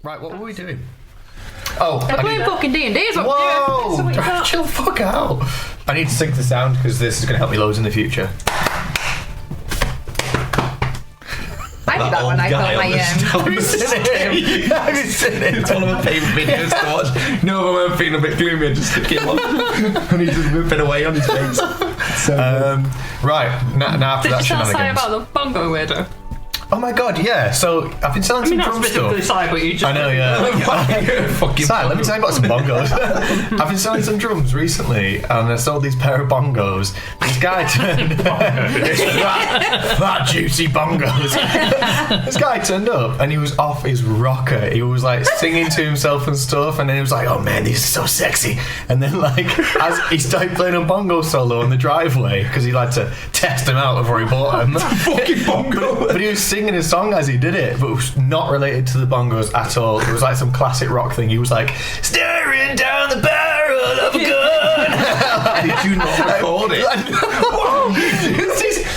Right, what were we doing? Oh, They're playing fucking D&D is what whoa! we're doing. Chill the fuck out. I need to sync the sound because this is going to help me loads in the future. I did that when I got my Have you seen it? Have you seen it? It's one of my favourite videos to watch. No, when I'm feeling a bit gloomy, I just stick him on. And he's just whipping away on his face. So, right, now after that Did you say shenanigans. about the bongo weirdo? Oh my god, yeah. So I've been selling some Not drum specifically stuff. Si, but you just... I know, yeah. fucking Si, let me tell you about some bongos. I've been selling some drums recently, and I sold these pair of bongos. This guy turned fat, juicy bongos. This guy turned up, and he was off his rocker. He was like singing to himself and stuff, and then he was like, "Oh man, these are so sexy." And then like as he started playing a bongo solo in the driveway because he liked to test them out before he bought them. fucking bongo. But he was singing his song as he did it, but it was not related to the bongos at all. It was like some classic rock thing. He was like, staring down the barrel of a gun. Did you not record it?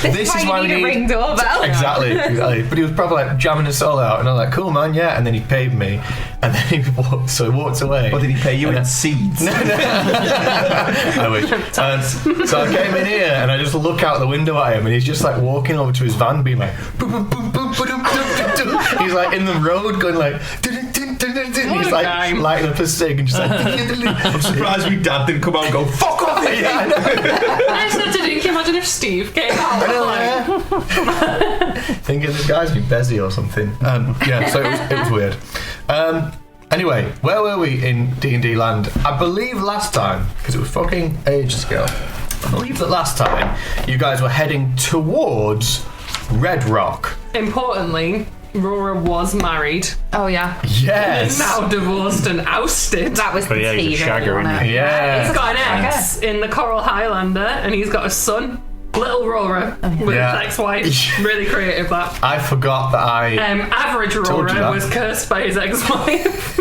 This is why we need a ring doorbell. Exactly. But he was probably like jamming a solo out, and I was like, cool man, yeah. And then he paid me, and then he walked away. Or did he pay you in seeds? I wish. So I came in here and I just look out the window at him, and he's just like walking over to his van, being like, boom, boom, boom, boom, boom, boom, boom. He's like in the road going like, he's like lighting up a cig and just like. I'm surprised my dad didn't come out and go, fuck off! Yeah, I know. I said to Dean, can you imagine if Steve came out? Thinking this guy's be Bezzy or something. Yeah, so it was weird. Anyway, where were we in D&D land? I believe last time, because it was fucking ages ago, I believe that last time you guys were heading towards Redrock. Importantly, Rora was married. Oh yeah, Yes. Now divorced and ousted. that was the yeah, he's tea, a shagger, really, isn't wasn't he? it? Yeah. He's got an ex in the Coral Highlander, and he's got a son, little Rora, with Yeah. his ex-wife. Really creative, that. I forgot that Average Told you that. Rora was cursed by his ex-wife.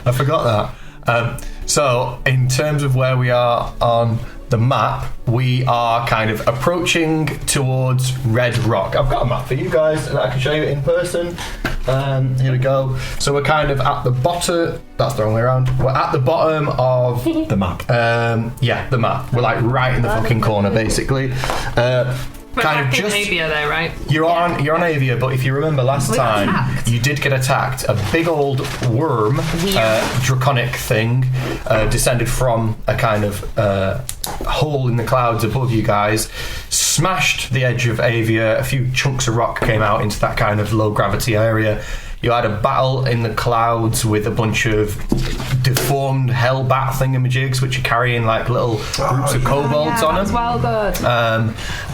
I forgot that. So, in terms of where we are on the map, we are kind of approaching towards Redrock. I've got a map for you guys and I can show you it in person. Here we go. So we're kind of at the bottom. That's the wrong way around. We're at the bottom of The map. yeah, the map. We're like right in the fucking corner, basically. We're Kind of back in just Avia though, right? you're on Avia, but if you remember last We got time, attacked. you did get attacked. A big old worm, draconic thing, descended from a kind of hole in the clouds above you guys, smashed the edge of Avia. A few chunks of rock came out into that kind of low gravity area. You had a battle in the clouds with a bunch of deformed hellbat thingamajigs, which are carrying like little groups of kobolds on them. That was well good.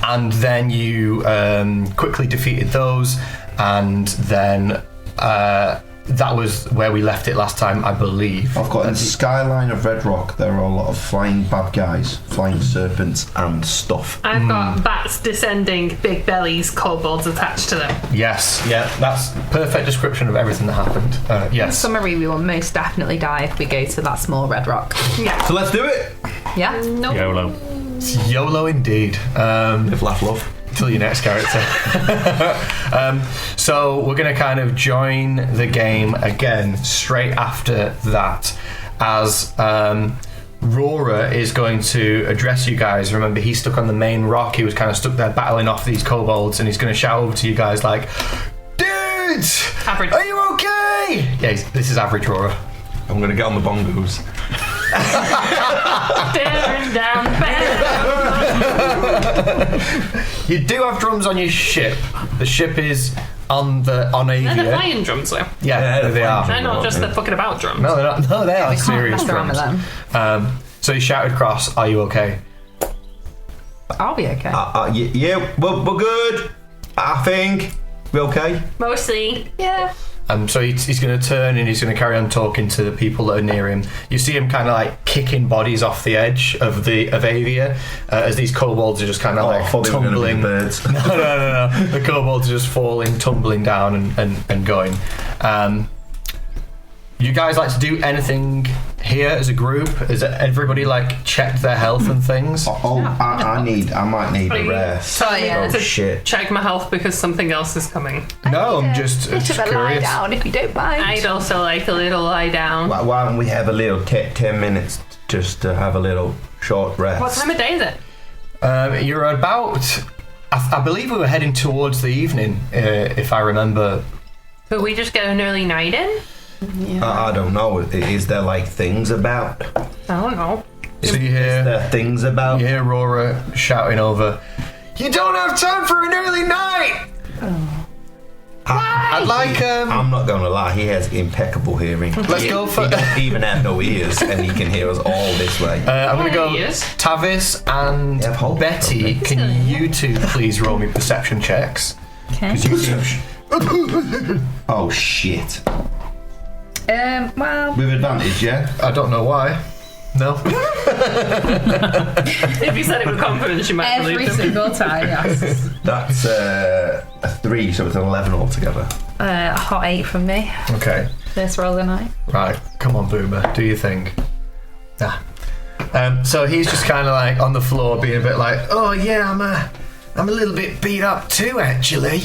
And then you quickly defeated those, and then that was where we left it last time, I believe. I've got in the skyline of Redrock, there are a lot of flying bad guys, flying serpents and stuff. I've got bats descending, big bellies, kobolds attached to them. Yes, yeah, that's perfect description of everything that happened. In Yes. summary, we will most definitely die if we go to that small red rock. Yeah. So let's do it. Yeah? Nope. YOLO. YOLO indeed. Live, laugh, love. Till your next character. So we're going to kind of join the game again straight after that, as Rora is going to address you guys. Remember, he's stuck on the main rock. He was kind of stuck there battling off these kobolds, and he's going to shout over to you guys like, dudes, Average. are you okay? Yeah, this is average Rora. I'm going to get on the bongos. Staring down the barrel. You do have drums on your ship. The ship is on They're the Avia. flying drums though. Yeah, they are. They're not just the fucking about drums. No, they're not. No, they are We can't serious mess around with drums. them. So he shouted across, "Are you okay?" I'll be okay. Yeah, we're good. I think. We okay? Mostly. Yeah. So he's going to turn and he's going to carry on talking to the people that are near him. You see him kind of like kicking bodies off the edge of Avia as these kobolds are just kind of I like thought they were gonna be tumbling. the birds. No. The kobolds are just falling, tumbling down and going. You guys like to do anything here as a group? Has everybody like checked their health and things? I might need a rest. So Oh shit. check my health because something else is coming. No, I'm just Bit of a lie curious. down if you don't mind. I'd also like a little lie down. Why don't we have a little 10 minutes just to have a little short rest? What time of day is it? You're about. I believe we were heading towards the evening, if I remember. Could we just get an early night in? I don't know. Is there like things about? I don't know. So you Is hear there things about? Aurora shouting over. You don't have time for an early night. I'd like. I'm not gonna lie. He has impeccable hearing. Let's go for. He doesn't even have no ears, and he can hear us all this way. I'm gonna go. Yes. Tavis and Yeah, hold Betty, on. can you two please roll me perception checks? Okay. Oh shit! Well, With advantage, yeah. I don't know why. No. If you said it with confidence, you might every believe them. single time, yes. That's a 3, so it's an 11 altogether. A hot 8 from me. Okay. First roll of the night. Right. Come on, Boomer. Do you think? So he's just kind of like on the floor, being a bit like, "Oh yeah, I'm a little bit beat up too, actually."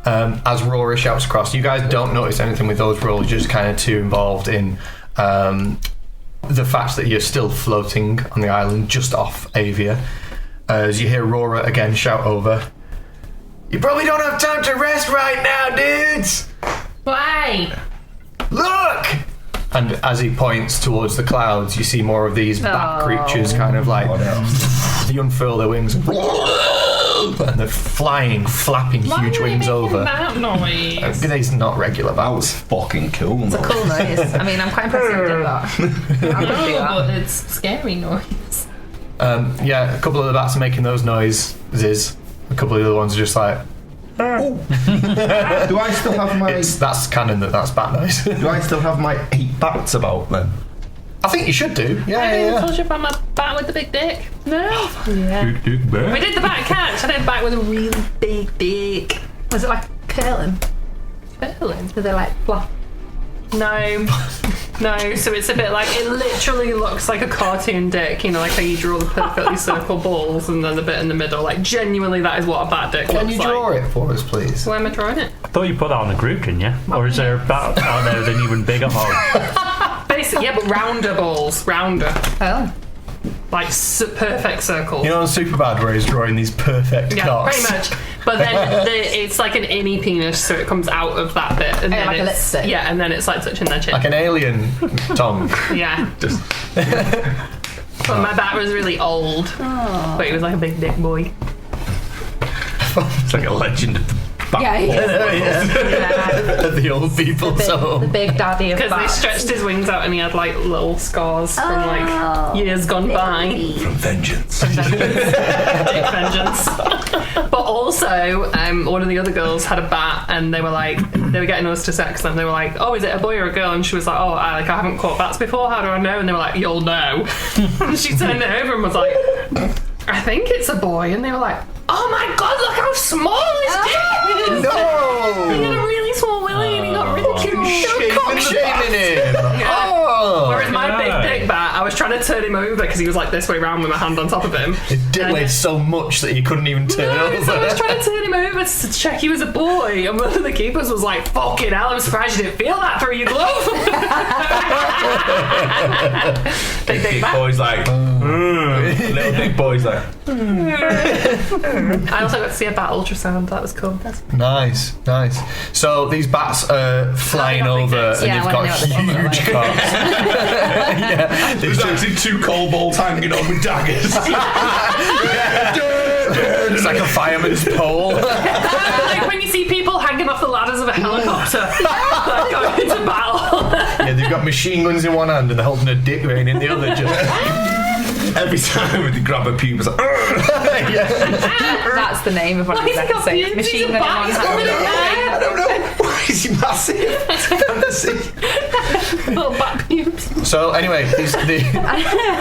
As Rory shouts across, you guys don't notice anything with those rolls. You're just kind of too involved in the fact that you're still floating on the island just off Avia. As you hear Rora again shout over, "You probably don't have time to rest right now, dudes! Why? Look!" And as he points towards the clouds, you see more of these bat creatures kind of like they unfurl their wings and they're flying, flapping huge wings over. That noise. These are not regular That was bats. fucking cool. It's a cool noise. I mean, I'm quite impressed you did that. I could do No, that. but it's scary noise. Yeah, a couple of the bats are making those noises. A couple of the other ones are just like, Do I still have my? that's canon that's bat noise. Do I still have my 8 bats about then? I think you should do. I Yeah, didn't yeah. told you about my bat with the big dick. No. Yeah. Big bear. We did the bat catch. I did a bat with a really big dick. Was it like curling? Curling? Did they like flop? No. No, so it's a bit like, it literally looks like a cartoon dick, you know, like how you draw the perfectly circle balls and then the bit in the middle. Like, genuinely, that is what a bat dick Can looks you like. draw it for us, please? Why am I drawing it? I thought you put that on the group, didn't you? Or is there a bat out there with an even bigger hole? Basically, yeah, but rounder balls. Rounder. Oh. Like, perfect circles. You know on Superbad where he's drawing these perfect Yeah, cocks? pretty much. But then it's like an innie penis, so it comes out of that bit. And then like a it's, lipstick. yeah, and then it's like touching their chin. Like an alien tongue. Yeah. But my bat was really old. But he was like a big dick boy. It's like a legend of the bat. Yeah, he is. Yeah. The old people's The home. big daddy of Because they bats. stretched his wings out and he had like little scars from like years gone by. From vengeance. Dick vengeance. But also, one of the other girls had a bat and they were getting us to sex them. They were like, "Oh, is it a boy or a girl?" And she was like, "Oh, I haven't caught bats before. How do I know?" And they were like, "You'll know." And she turned it over and was like, "I think it's a boy." And they were like, "Oh my god, look how small his dick is!" He had a No! really small willy and he got really cute. Shaming him! Yeah. Oh! Whereas my No. big dick bat, I was trying to turn him over because he was like this way round with my hand on top of him. It did weigh so much that you couldn't even turn No, over. so I was trying to turn him over to check he was a boy, and one of the keepers was like, "Fucking hell, I'm surprised you didn't feel that through your glove." Big dick Big bat. boy's like, little big boy's like, I also got to see a bat ultrasound. That was cool. Nice, nice. So these bats are flying got big over dicks. and Yeah, you've I got wanna know what they huge look cocks. Yeah, there's actually 2 kobolds hanging on with daggers. it's like a fireman's pole. Like when you see people hanging off the ladders of a helicopter, like going into battle. Yeah, they've got machine guns in one hand and they're holding a dick vein in the other. Just Every time they grab a pubes, like, yeah. That's the name of one of Why his has he got episodes. pubes? Machine He's a gun in bat. one He's hand. got I don't know. Why is he massive? Fantasy. Little bat pubes. So anyway,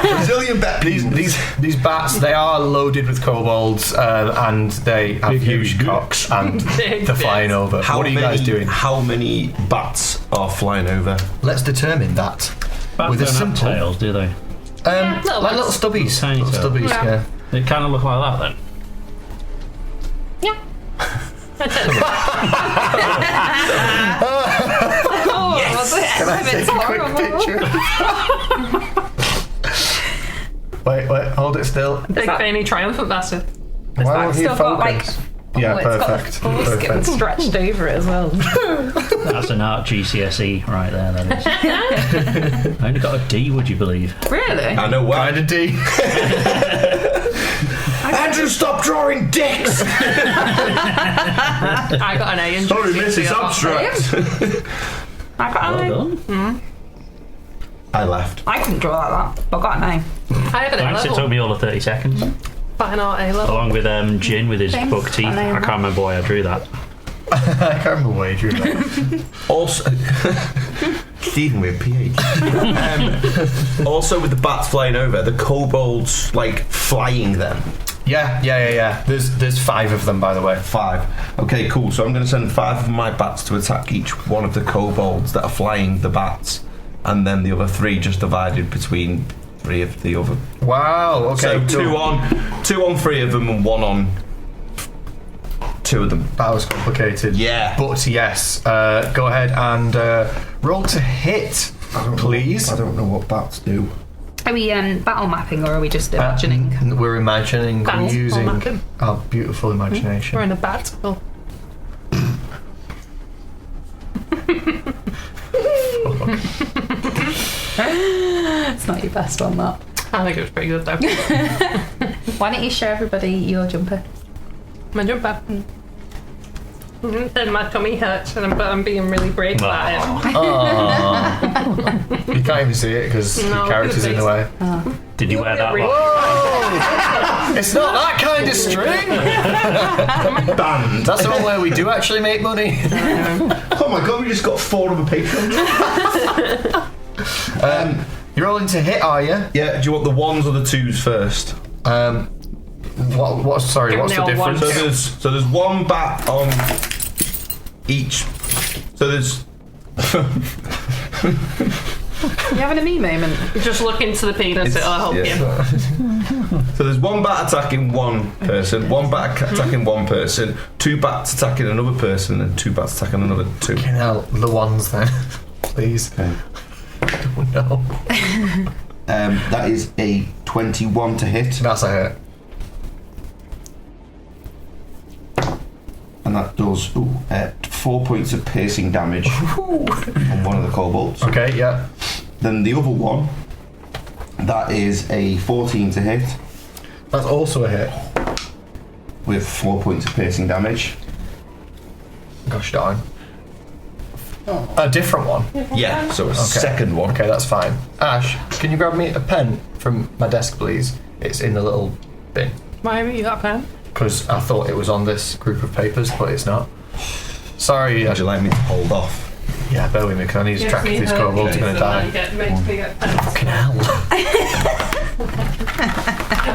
Brazilian bet. these bats, they are loaded with kobolds and they have Big, huge heavy cocks and Big they're flying bits. over. What are you guys doing? How many bats are flying over? Let's determine that. Bats with a don't have simple tails, do they? like little stubbies. Tiny Little tails. stubbies, Yeah. yeah. They kind of look like that then. Yeah. Can I take a quick picture? Wait, hold it still. Big veiny triumphant bastard. Why won't he Still got focus? Yeah, Yeah, it's got perfect. the foreskin Perfect. stretched over it as well. That's an art GCSE right there, that is. I only got a D, would you believe? Really? I know why. Kind of D. Andrew, stop drawing dicks! I got an A in Sorry, miss, it's GCSE. abstract. I got an A. Well done. I left. I couldn't draw like that, but I got an A. I have an A Thanks, it took level. me all of 30 seconds. Fine art A level. Along with Jin with his Thanks. buck teeth. I know. I can't remember why I drew that. I can't remember where you drew that. Also, Stephen with PH. Also, with the bats flying over, the kobolds like flying them. Yeah. There's 5 of them, by the way. 5. Okay, cool. So I'm going to send 5 of my bats to attack each one of the kobolds that are flying the bats, and then the other 3 just divided between 3 of the other. Wow. Okay. So two on 3 of them and 1 on 2 of them. That was complicated. Yeah. But yes, go ahead and roll to hit, please. I don't know what bats do. Are we battle mapping or are we just imagining? We're imagining. We're Bats using or mapping. our beautiful imagination. We're in a bat. Oh. It's not your best one, that. I think it was pretty good though. Why don't you show everybody your jumper? My jumper. Then my tummy hurts, but I'm being really brave about it. You can't even see it because No, your character's in the way. Did you wear that Really? one? Whoa! It's not that kind of string. Band. That's the one where we do actually make money. Oh my god, we just got 4 of a patrons. You're rolling to hit, are you? Yeah, do you want the 1s or the 2s first? Sorry, Give what's me the all difference? one. So there's 1 bat on each. So there's. You having a me moment? Just look into the penis, it'll help you. So there's 1 bat attacking 1 person, 1 bat attacking 1 person, 2 bats attacking another person, and 2 bats attacking another 2. Fucking hell, the ones then, please. Okay. Oh, no. That is a 21 to hit, That's a hit. and that does 4 points of piercing damage on one of the kobolds. Okay, yeah. Then the other one, that is a 14 to hit That's also a hit. with 4 points of piercing damage. Gosh darn. A different one. Yeah, so a second one. Okay, that's fine. Ash, can you grab me a pen from my desk, please? It's in the little bin. Why haven't you got a pen? Because I thought it was on this group of papers, but it's not. Sorry. Would you like me to hold off? Yeah, bear with me, because I need to track if this kobold's going to die. Fucking hell.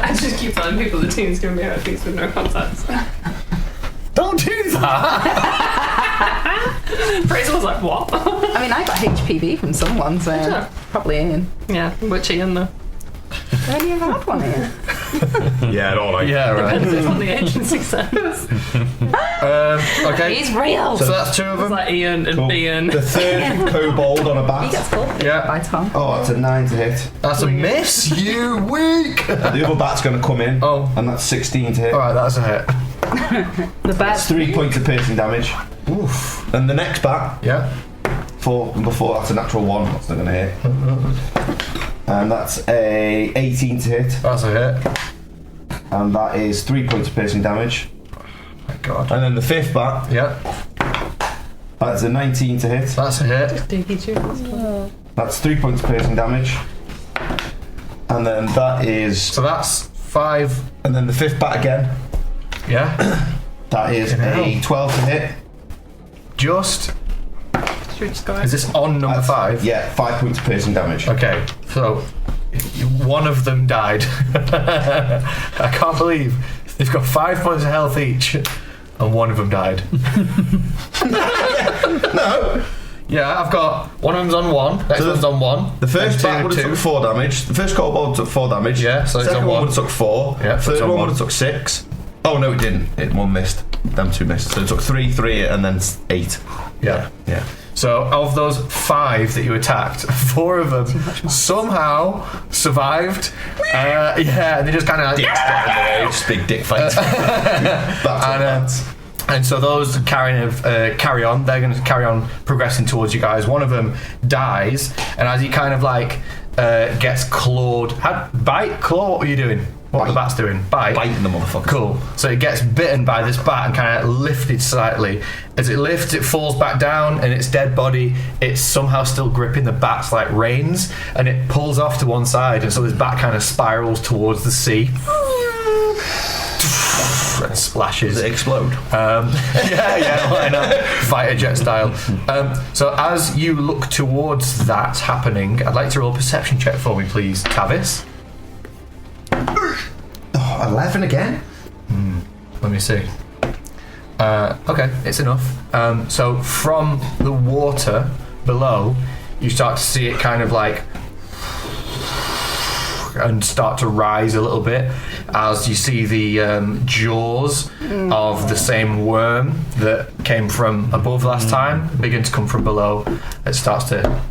I just keep telling people the team's giving me herpes with no contacts. Don't do that! Fraser was like, what? I mean, I got HPV from someone, so Yeah. probably Ian. Yeah, which Ian though? Where do you have one, Ian? Yeah, I don't like. Yeah, Depends right. if on the agency says. Okay. He's real. So that's 2 of It's them. like Ian and Ian. The third kobold on a He bat. gets called Yeah. by Tom. Oh, that's a 9 to hit. That's a miss, you weak! The other bat's going to come in. Oh. And that's 16 to hit. Alright, that's a hit. The That's best. 3 points of piercing damage. Oof. And the next bat, Yeah. 4 and before, that's a natural 1. That's not going to hit. And that's a 18 to hit. That's a hit. And that is 3 points of piercing damage. My god. And then the 5th bat, Yeah. that's a 19 to hit. That's a hit. Diggy tunes. That's 3 points of piercing damage. And then that is. So that's 5. And then the 5th bat again. Yeah. That is Fucking a hell. 12 to hit. Just. Should we just go? Is this on number That's- 5? Yeah, 5 points of piercing damage. Okay, so one of them died. I can't believe they've got 5 points of health each, and one of them died. No! Yeah, I've got one of them's on 1. Next one's on 1. The first then bat would have took 4 damage. The first kobold took 4 damage. Yeah, so it's second on one 1. would have took 4. Yeah, so third it's on one 1. would have took 6. Oh no, it didn't. One missed. Them 2 missed. So it took 3, and then 8. Yeah. Yeah. So of those 5 that you attacked, 4 of them somehow survived. And they just kind of Just big dick fight. and so those carry on. They're going to carry on progressing towards you guys. One of them dies, and as he kind of like gets clawed, bite, claw. What were you doing? What the bat's doing? Bite. Biting the motherfucker. Cool. So it gets bitten by this bat and kind of lifted slightly. As it lifts, it falls back down, and its dead body, it's somehow still gripping the bat's like reins, and it pulls off to one side, and so this bat kind of spirals towards the sea. And splashes. Does it explode? Yeah, why not? Fighter jet style. So as you look towards that happening, I'd like to roll a perception check for me, please, Tavis. 11 again? Let me see. Okay, it's enough. So from the water below, you start to see it kind of like and start to rise a little bit as you see the jaws of the same worm that came from above last time begin to come from below. It starts to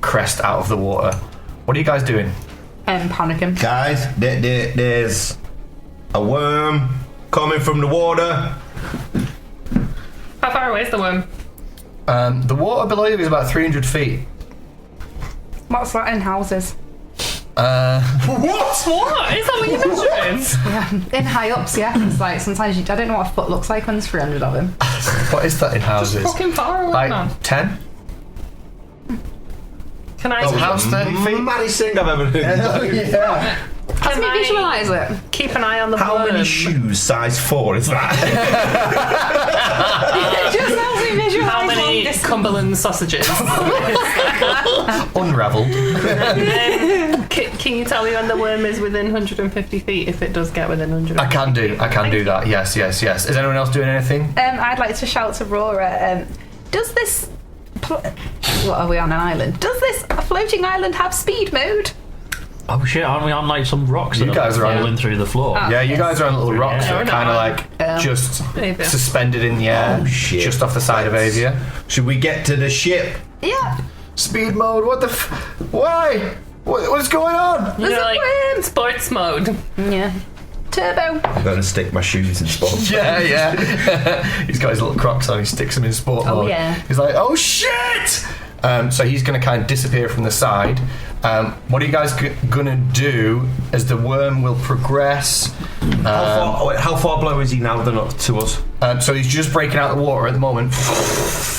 crest out of the water. What are you guys doing? Panicking. Guys, there's a worm coming from the water. How far away is the worm? The water below you is about 300 feet. What's that in houses? What? Is that what you're measuring? Yeah, in high ups, yeah. It's like sometimes I don't know what a foot looks like when there's 300 of him. What is that in houses? Fucking far away, man. Like 10? Can I How's 30 feet? Maddest thing I've ever heard. Yeah. Let me visualise it. keep an eye on the How worm? many shoes size 4 is that? It just helps me visualise How many long distance. Cumberland sausages? Unravelled. Can you tell me when the worm is within 150 feet if it does get within 100? I can do that. Yes. Is anyone else doing anything? I'd like to shout to Rora, does this... What are we on, an island? Does this floating island have speed mode? Oh shit, aren't we on like some rocks You that guys are are on- falling through the floor? Yeah, you guys are on little rocks that are Yeah. kind of like just Maybe. suspended in the air, Oh, shit. just off the side of Avia. Should we get to the ship? Yeah. Speed mode. What the? Why? What's going on? You know, There's a like worm. sports mode. Yeah. Turbo. I'm going to stick my shoes in sports. Yeah. He's got his little Crocs on. He sticks them in sport Oh, mode. yeah. He's like, oh shit! So he's going to kind of disappear from the side. What are you guys going to do as the worm will progress? How far below is he now to us? So he's just breaking out the water at the moment,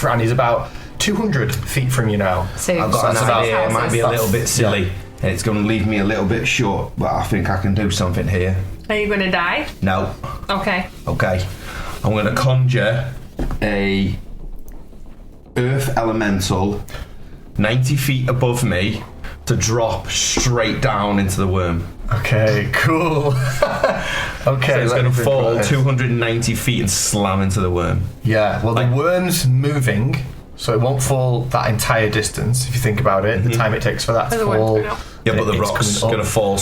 and he's about 200 feet from you now. So I've got that's an about- idea. It might be a little bit silly. Yeah. And it's going to leave me a little bit short, but I think I can do something here. Are you going to die? No. Okay. Okay. I'm going to conjure a earth elemental 90 feet above me to drop straight down into the worm. Okay, cool. Okay, So it's let going me to think fall about this. 290 feet and slam into the worm. Yeah, well, the worm's moving, so it won't fall that entire distance. If you think about it, the time it takes for that to The worm's fall. going up. Yeah, but the it's rock's coming going to up. fall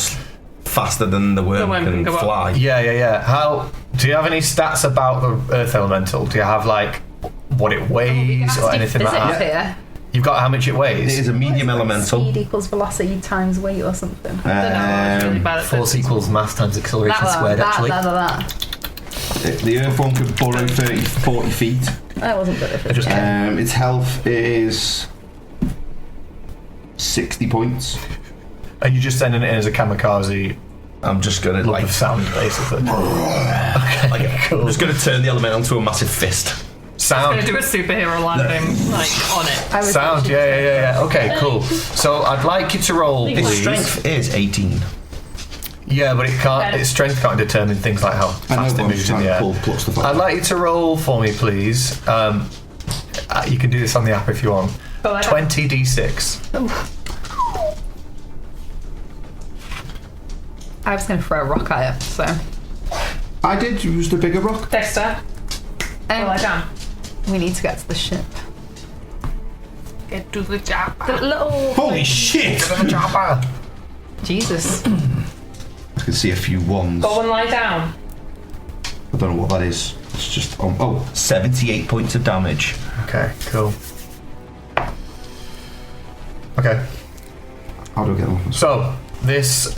faster than the worm, worm can can go up. fly. Yeah. How do you have any stats about the earth elemental? Do you have like what it weighs or anything like that? Here. You've got how much it It weighs? is a medium elemental. Speed equals velocity times weight or something. I don't know. I was really bad at Force this. equals mass times acceleration squared. Actually, That. The earth one could burrow 40 feet. That wasn't good. I just Its health is 60 points. and you're just sending it in as a kamikaze I'm just going to lump of sound, basically. Okay, cool. I'm just going to turn the element onto a massive fist. Sound. I'm going to do a superhero landing like on it. I was Sound, yeah. Okay, cool. So I'd like you to roll, Its please. strength is 18. Yeah, but it can't. Its strength can't determine things like how fast it moves in the air. I'd like you to roll for me, please. You can do this on the app if you want. Go ahead. 20d6. I was going to throw a rock at it, so. I did use the bigger rock. Dexter. Well, I down. We need to get to the ship. Get to the chopper. The little. Holy shit! Jesus. I can see a few ones. Go and lie down. I don't know what that is. It's just 78 points of damage. Okay, cool. Okay. How do I get them? So, this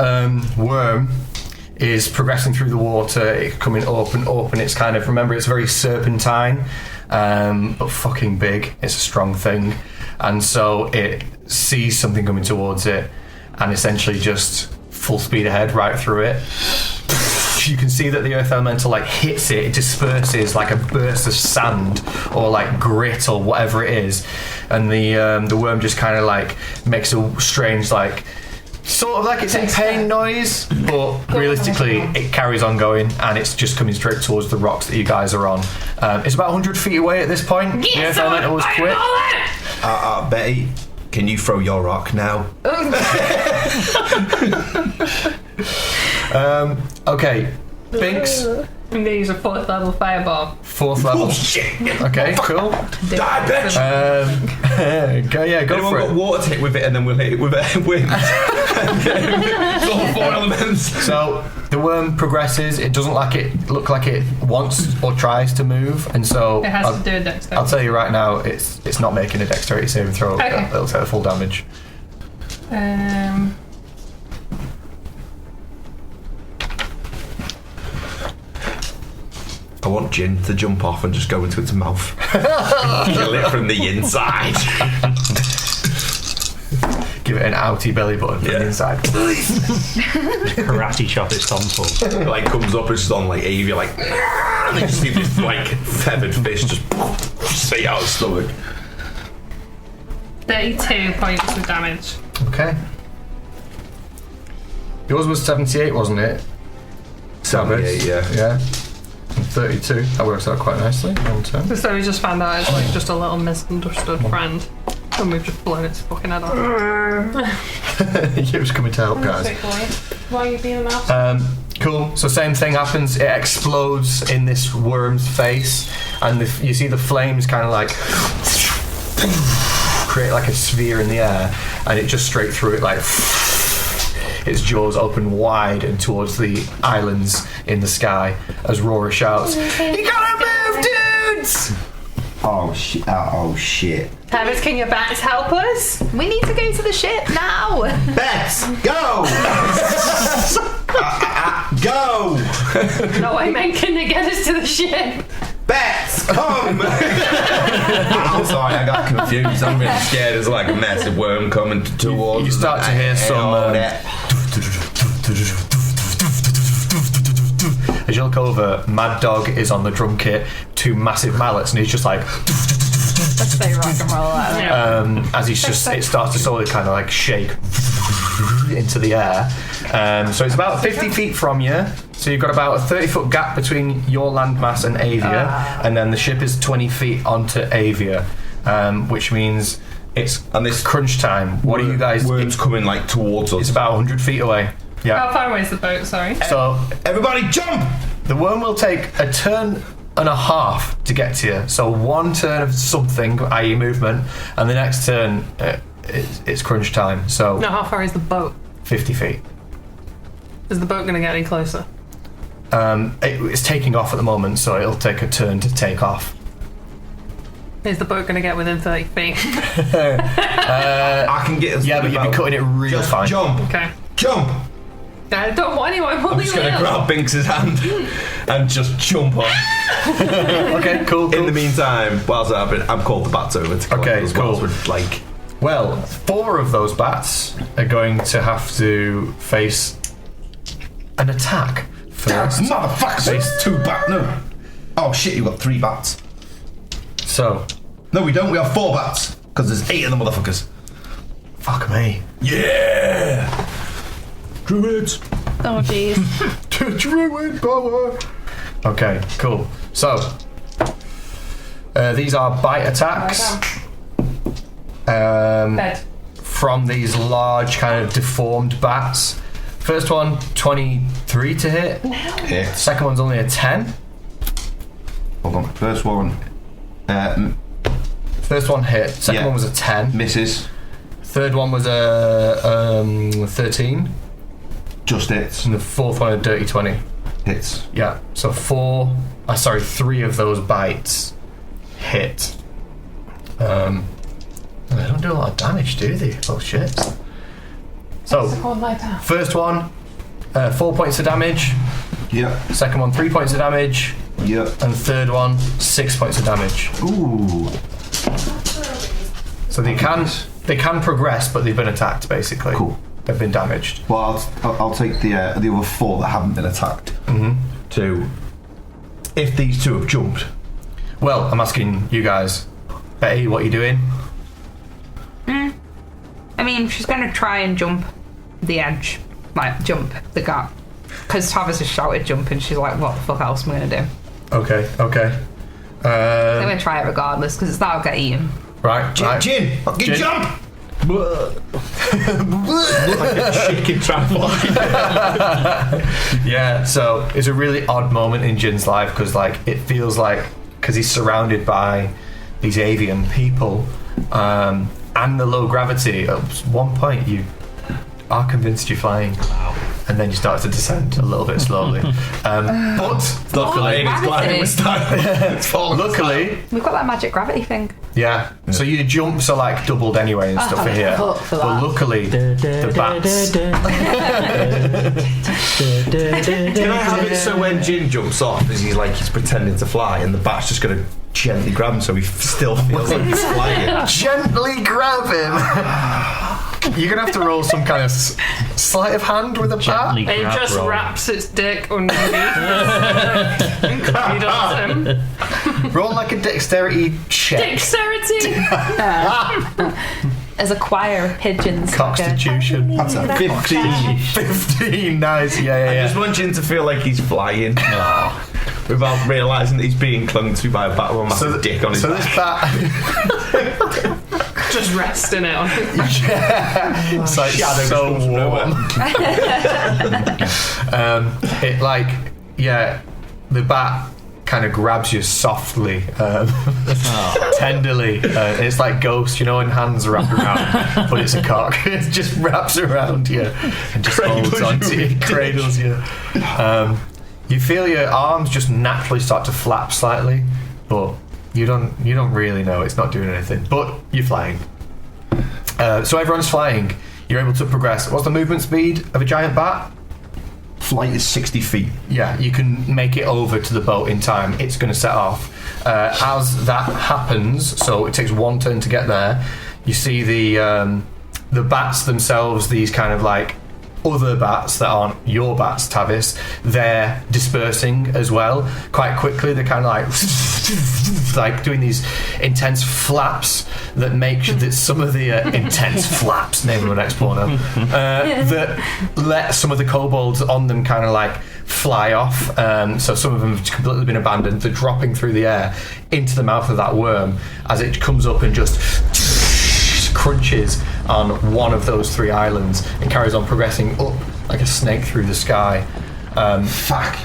worm is progressing through the water, it's coming up and up, and it's kind of, remember, it's very serpentine, but fucking big. It's a strong thing. And so it sees something coming towards it, and essentially just full speed ahead right through it. You can see that the earth elemental hits it, it disperses like a burst of sand or grit or whatever it is, and the worm just kind of makes a strange sort of it's in pain noise, but realistically it carries on going, and it's just coming straight towards the rocks that you guys are on. It's about 100 feet away at this point. The earth elemental was quick. Betty, can you throw your rock now? Okay, Binks. I'm gonna use a 4th level fireball. 4th level. Oh shit! Okay, cool. Die, bitch! Go Anyone for got it. water to hit with it, and then we'll hit it with a wind. It's all 4 elements. So the worm progresses. It doesn't look like it wants or tries to move, and so It has to do a dexterity. I'll tell you right now, it's not making a dexterity saving throw. Okay. It'll take the full damage. I want Jin to jump off and just go into its mouth. Kill it from the inside. Give it an outie belly button from the inside. Karate chop its tonsil. It comes up and it's on Avia and you see this feathered fish just stay out of its stomach. 32 points of damage. Okay. Yours was 78, wasn't it? 78, yeah. Yeah. And 32. That works out quite nicely. Long term. So we just found out it's just a little misunderstood friend. And we've just blown its fucking head off. It was coming to help, guys. Why are you being a mouse? Cool. So same thing happens. It explodes in this worm's face, and you see the flames kind of create a sphere in the air, and it just straight through it its jaws open wide and towards the islands in the sky as Rora shouts, "You gotta move, dudes!" Oh shit! Oh shit! Harris, can your bats help us? We need to go to the ship now. Bets, go! Go! No, I meant can they get us to the ship? Bets, come! I'm sorry, I got confused. I'm really scared. There's a massive worm coming towards. You start to hear some. As you look over, Mad Dog is on the drum kit, 2 massive mallets, and he's just Let's say rock and roll out of it. as he's just, it starts to slowly kind of shake into the air. So it's about 50 feet from you. So you've got about a 30-foot gap between your landmass and Avia, and then the ship is 20 feet onto Avia, which means it's crunch time. What are you guys? Worms coming towards us. It's about 100 feet away. Yeah. How far away is the boat, sorry? So Everybody jump! the worm will take a turn and a half to get to you. So 1 turn of something, i.e. movement, and the next turn, it's crunch time. So No, how far is the boat? 50 feet. Is the boat going to get any closer? It's taking off at the moment, so it'll take a turn to take off. Is the boat going to get within 30 feet? I can get us. Yeah, but you'd be cutting it real Just fine. jump! Okay. Jump! I don't want anyone I'm pulling just me gonna up. grab Binks' hand and just jump on. Okay, cool. In the meantime, whilst I'm called the bats over to collect Okay, us cool. whilst we're Well, 4 of those bats are going to have to face an attack first. Motherfucker! There's 2 bats. No. Oh shit! You've got 3 bats. So, No, we don't. We have 4 bats because there's 8 of the motherfuckers. fuck me. Yeah. Druids. Oh, jeez. Druid power. Okay, cool. So, these are bite attacks. Bed. From these large kind of deformed bats. First one, 23 to hit. Hit. Second one's only a 10. Hold on. First one. First one hit. Second Yeah. one was a 10. Misses. Third one was a 13. Just hits. And the fourth one a dirty 20. Hits. Yeah. So 3 of those bites hit. They don't do a lot of damage, do they? Oh shit. So, first one, 4 points of damage. Yep. Second one, 3 points of damage. Yep. And third one, 6 points of damage. Ooh. So they can progress, but they've been attacked basically. Cool. They've been damaged. Well, I'll take the other 4 that haven't been attacked. To if these 2 have jumped. Well, I'm asking you guys, Betty, what are you doing? I mean, she's going to try and jump the edge. Like, jump the gap. Because Tavis has shouted jump and she's like, what the fuck else am I going to do? Okay. I'm going to try it regardless because that'll get eaten. Right. Jin, Jin. jump! Like a chicken trying to fly. Yeah, so it's a really odd moment in Jin's life because, like, it feels like because he's surrounded by these avian people and the low gravity. At one point, you are convinced you're flying, and then you start to descend a little bit slowly. But luckily, it's gliding with it's falling. Luckily, we've got that magic gravity thing. yeah. So your jumps are like doubled anyway and stuff for here. Fuck for But that. luckily, the bats. Can I have it so when Jin jumps off, he's pretending to fly, and the bat's just going to gently grab him so he still feels like he's flying? Gently grab him. You're gonna have to roll some kind of sleight of hand with a bat. Gently It grab just roll. wraps its dick underneath and cradles him. Roll like a dexterity check. Dexterity! As a choir of pigeons. Constitution. That's a 15. 15. Nice. I Yeah. just want Jin to feel like he's flying. Without realising that he's being clung to by a bat with a massive dick on his So back. this bat. Just resting it on his Yeah. It's like Shadow so comes from warm. It like the bat kind of grabs you softly, tenderly. It's like Ghost, you know, when hands are wrapped around, but it's a cock. It just wraps around you and just holds onto you, cradles you. You feel your arms just naturally start to flap slightly, but you don't really know. It's not doing anything. But you're flying. So everyone's flying. You're able to progress. What's the movement speed of a giant bat? Flight is 60 feet. Yeah, you can make it over to the boat in time. It's going to set off. As that happens, so it takes 1 turn to get there. You see the bats themselves. These kind of like other bats that aren't your bats, Tavis. They're dispersing as well quite quickly. They're kind of like doing these intense flaps that make that some of the intense flaps. Name of the next porno. That let some of the kobolds on them kind of like fly off. So some of them have completely been abandoned. They're dropping through the air into the mouth of that worm as it comes up and just crunches on one of those 3 islands and carries on progressing up like a snake through the sky. Fuck.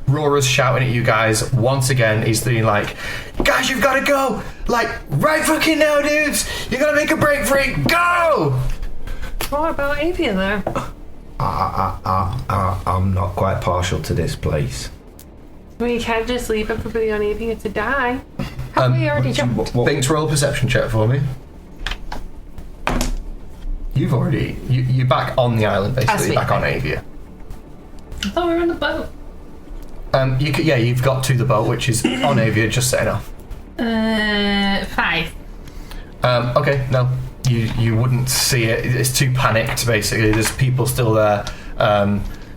Rora's shouting at you guys once again. He's being like, guys, you've got to go, like right fucking now, dudes. You gotta make a break for it. Go. What about Avia though? I'm not quite partial to this place. Well, you can't just leave everybody on Avia to die. Have we already jumped? Thanks, roll a perception check for me. You've already you're back on the island basically, Sweet. back on Avia. I thought we were on the boat. You've got to the boat, which is on Avia, just setting off. 5. Okay, no, you wouldn't see it. It's too panicked. Basically, there's people still there,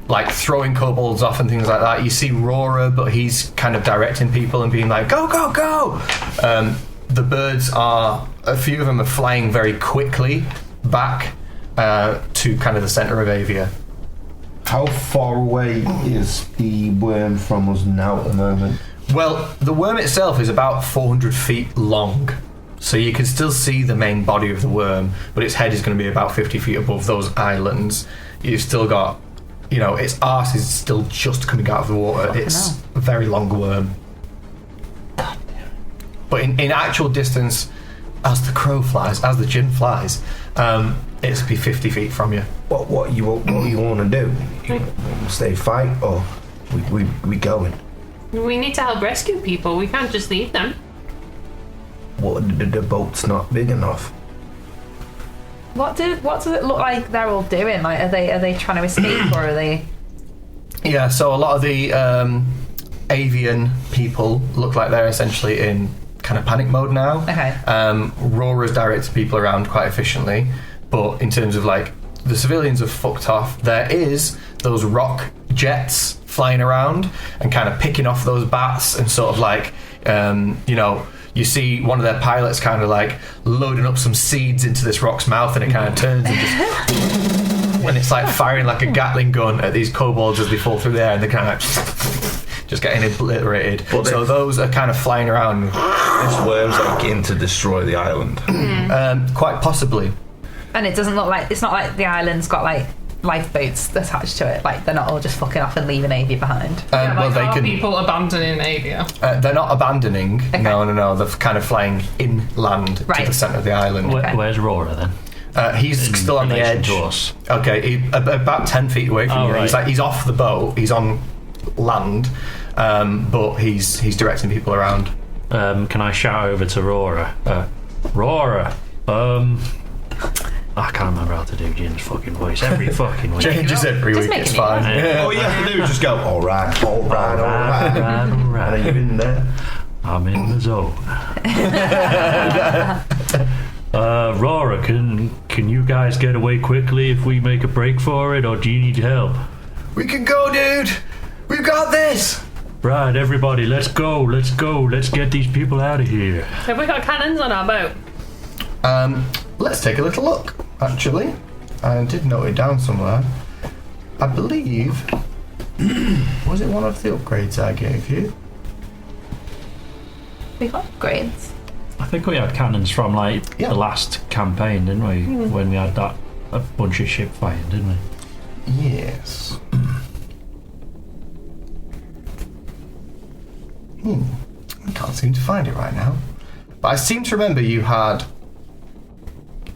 like throwing kobolds off and things like that. You see Rora, but he's kind of directing people and being like, "Go, go, go!" The birds are a few of them are flying very quickly back to kind of the center of Avia. How far away is the worm from us now at the moment? Well, the worm itself is about 400 feet long, so you can still see the main body of the worm, but its head is going to be about 50 feet above those islands. You've still got, its arse is still just coming out of the water. It's a very long worm. but in actual distance, as the crow flies, as the gin flies, it's be 50 feet from you. What you want to do? Stay fight, or we going? We need to help rescue people. We can't just leave them. What, the boat's not big enough. What does it look like they're all doing? Like, are they trying to escape, or are they? Yeah, so a lot of the avian people look like they're essentially in kind of panic mode now. Okay. Rora's directed people around quite efficiently, but in terms of like the civilians have fucked off. There is those rock jets flying around and kind of picking off those bats and sort of like you see one of their pilots kind of like loading up some seeds into this rock's mouth, and it kind of turns and just and it's like firing like a Gatling gun at these kobolds as they fall through the air, and they're kind of just getting obliterated. But so those are kind of flying around. This worm's like in to destroy the island. Quite possibly. And it doesn't look like, it's not like the island's got like lifeboats attached to it. Like, they're not all just fucking off and leaving Avia behind. Are people abandoning Avia? They're not abandoning. Okay. No. They're kind of flying inland to the centre of the island. Where's Rora then? He's still on the edge. To us. Okay, about 10 feet away from you. Right. He's off the boat. He's on land, but he's directing people around. Can I shout over to Rora? Rora, I can't remember how to do Jin's fucking voice. Every fucking week. Changes every week. It's fine. All you have to do is just go, all right. And then you're in there. I'm in the zone. Rora, can you guys get away quickly if we make a break for it, or do you need help? We can go, dude. We've got this. Right, everybody, let's go. Let's get these people out of here. Have we got cannons on our boat? Let's take a little look, actually. I did note it down somewhere. I believe... was it one of the upgrades I gave you? We got upgrades. I think we had cannons from, the last campaign, didn't we? When we had that a bunch of ship fighting, didn't we? Yes. I can't seem to find it right now. But I seem to remember you had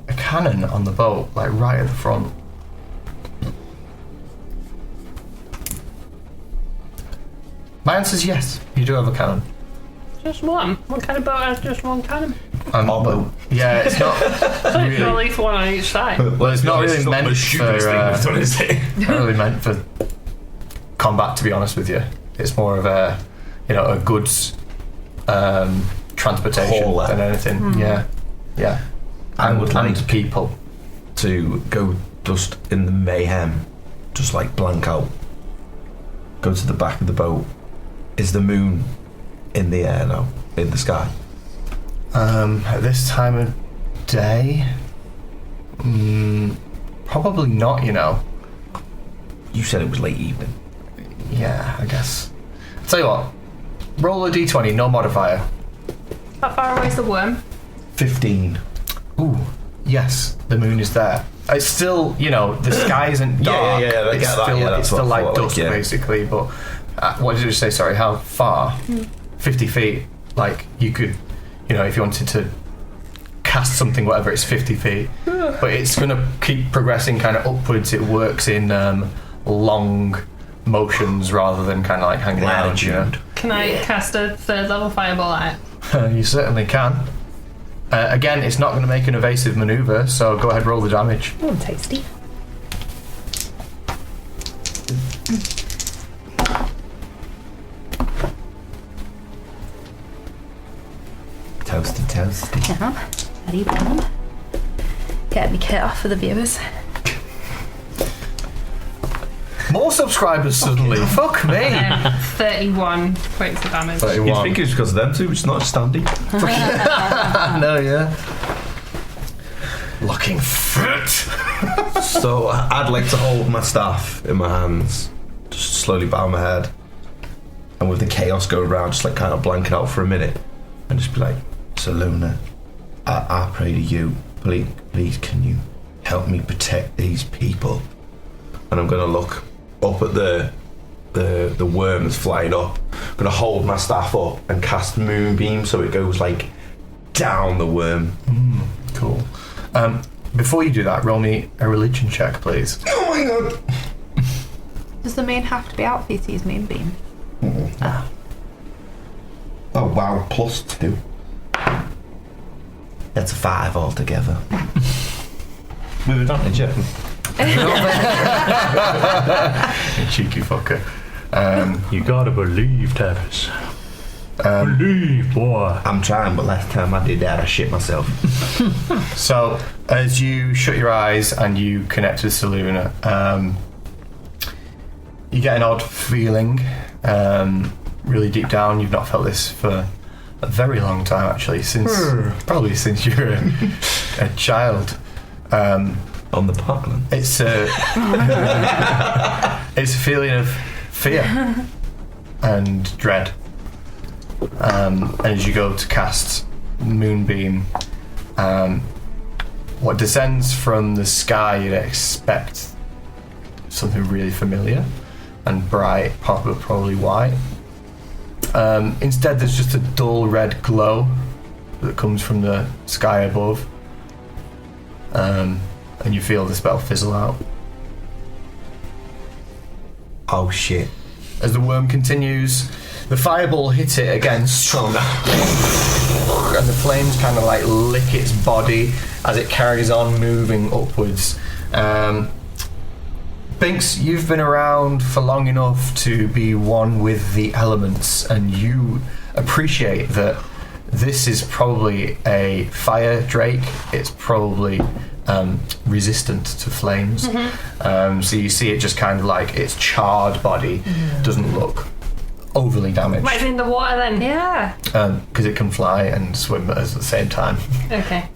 a cannon on the boat, like right at the front. My answer is yes. You do have a cannon. Just one? What kind of boat has just one cannon? Boat. Yeah, it's not really... At least one on each side. Well, it's not really meant for... not really meant for combat, to be honest with you. It's more of a, a goods transportation Hauler. than anything. Yeah. I would like people to go just in the mayhem, just like blank out. Go to the back of the boat. Is the moon in the air now? In the sky? At this time of day, probably not. You said it was late evening. Yeah, I guess. Tell you what, roll a d20, no modifier. How far away is the worm? 15. Ooh, yes, the moon is there. It's still, the sky isn't dark. Yeah, it's still like dusk, basically. But what did you say? Sorry, how far? 50 feet. Like you could, if you wanted to cast something, whatever, it's 50 feet. But it's going to keep progressing kind of upwards. It works in long motions rather than kind of like hanging around. Can I cast a third level fireball at it? You certainly can. Again, it's not going to make an evasive maneuver, so go ahead, roll the damage. Oh, tasty. Toasty. Yeah, very warm. Get me kit off for the viewers. More subscribers suddenly. Fuck me. 31 points of damage. 31. You'd think it was because of them two, it's not just Andy. No, yeah. Looking fit. So I'd like to hold my staff in my hands, just slowly bow my head, and with the chaos go around, just like kind of blank it out for a minute, and just be like, Saluna, I pray to you, please can you help me protect these people? And I'm going to look up at the the worm that's flying up. I'm gonna hold my staff up and cast Moonbeam so it goes like down the worm. Cool. Before you do that, roll me a religion check, please. Oh my god! Does the moon have to be out for you to use Moonbeam? Oh wow, +2. That's a 5 altogether. With advantage, yeah. You cheeky fucker. You gotta believe, Tavis. Believe, boy. I'm trying, but last time I did that, I shit myself. So, as you shut your eyes and you connect with Seluna, you get an odd feeling, really deep down. You've not felt this for a very long time, actually, probably since you were a child. On the parkland. It's a feeling of fear and dread. And as you go to cast Moonbeam, what descends from the sky, you'd expect something really familiar and bright, probably white. Instead, there's just a dull red glow that comes from the sky above. And you feel the spell fizzle out. Oh shit. As the worm continues, the fireball hits it again stronger. And the flames kind of like lick its body as it carries on moving upwards. Binks, you've been around for long enough to be one with the elements, and you appreciate that this is probably a fire drake. It's probably resistant to flames. So you see it just kind of like its charred body doesn't look overly damaged. Might be in the water then. Yeah. Because it can fly and swim at the same time. Okay.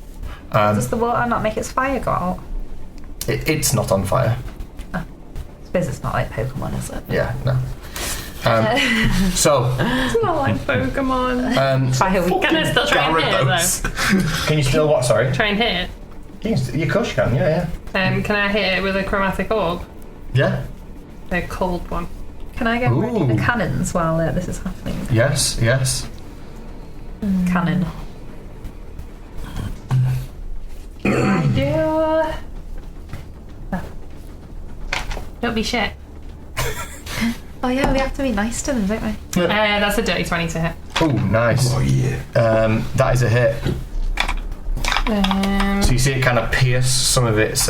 Does the water not make its fire go out? It's not on fire. I suppose it's not like Pokemon, is it? Yeah, no. So, It's not like Pokemon. Fire weak. Can I still try and hit it though? can you still what? Sorry. Try and hit it. You of course you can. Yeah. Can I hit it with a chromatic orb? Yeah. A cold one. Can I go ready Ooh. the cannons while this is happening? Yes. Cannon. I do. Don't be shit. Oh yeah, we have to be nice to them, don't we? That's a dirty 20 to hit. Oh, nice. Oh yeah. That is a hit. So you see it kind of pierce some of its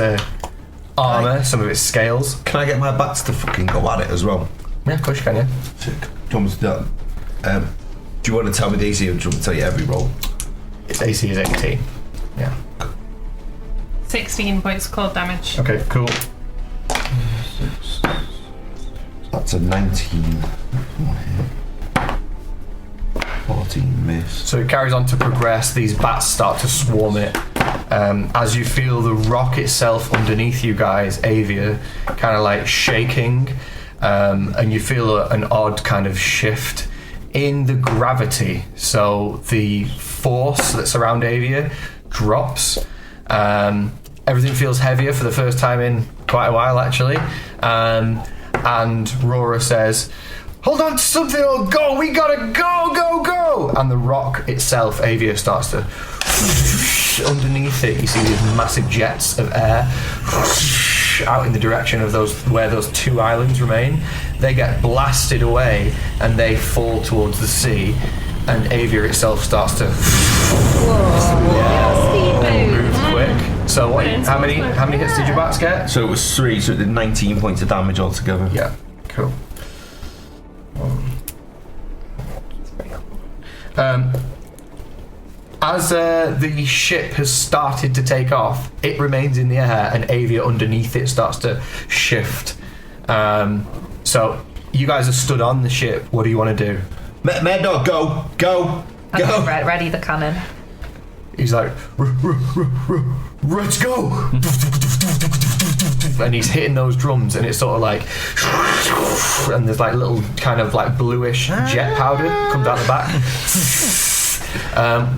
armor, some of its scales. Can I get my bats to fucking go at it as well? Yeah, of course you can. Yeah. Sick. Do you want me to do that? Do you want to tell me the AC or do you want me to tell you every roll? Its AC is 18. Yeah. 16 points cold damage. Okay. Cool. That's a 19. 14 miss. So it carries on to progress. These bats start to swarm it. As you feel the rock itself underneath you guys, Avia, kind of like shaking, and you feel an odd kind of shift in the gravity. So the force that's around Avia drops. Everything feels heavier for the first time in quite a while, actually. And Rora says, "Hold on to something or go! We gotta go, go, go!" And the rock itself, Avia, starts to underneath it. You see these massive jets of air out in the direction of where those two islands remain. They get blasted away and they fall towards the sea. And Avia itself starts to move quick. So how many hits did your bats get? So it was 3, so it did 19 points of damage altogether. Yeah, cool. As the ship has started to take off, it remains in the air, and Avia underneath it starts to shift. So you guys are stood on the ship. What do you want to do? Mad Dog, go! Okay, ready the cannon. He's like, let's go! And he's hitting those drums, and it's sort of like, and there's like little kind of like bluish jet powder comes out the back.